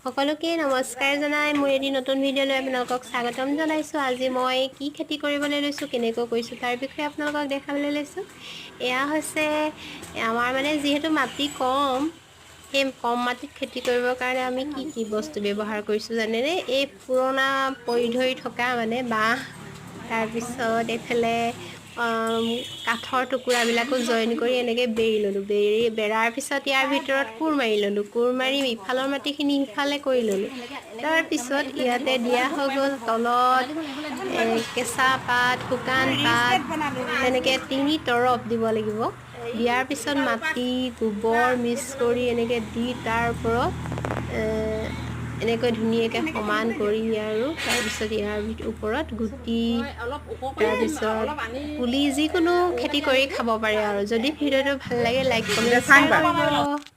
সকলোকে নমস্কাৰ জনাই মোৰ এটি নতুন ভিডিঅ'লৈ আপোনালোকক স্বাগতম জনাইছোঁ। আজি মই কি খেতি কৰিবলৈ লৈছোঁ, কেনেকৈ কৰিছোঁ তাৰ বিষয়ে আপোনালোকক দেখাবলৈ লৈছোঁ। এয়া হৈছে আমাৰ যিহেতু মাটি কম, সেই কম মাটিত খেতি কৰিবৰ কাৰণে আমি কি বস্তু ব্যৱহাৰ কৰিছোঁ জানেনে? এই পুৰণা পৰি ধৰি থকা বাঁহ, তাৰপিছত এইফালে কাঠৰ টুকুৰাবিলাকো জইন কৰি এনেকৈ বেৰি ল'লোঁ। বেৰাৰ পিছত ইয়াৰ ভিতৰত কোৰ মাৰি ল'লোঁ। কোৰ মাৰি ইফালৰ মাটিখিনি সিফালে কৰি ল'লোঁ। তাৰপিছত ইয়াতে দিয়া হৈ গ'ল তলত কেঁচা পাত, শুকান পাত, তেনেকৈ 3 তৰপ দিব লাগিব। দিয়াৰ পিছত মাটি গোবৰ মিক্স কৰি এনেকৈ দি তাৰ ওপৰত এনেকৈ ধুনীয়াকৈ সমান কৰি আৰু তাৰপিছত ইয়াৰ ওপৰত গুটি, তাৰপিছত পুলি যিকোনো খেতি কৰি খাব পাৰে। আৰু যদি ভিডিঅ'টো ভাল লাগে লাইক কমেণ্ট শ্বেয়াৰ কৰিব।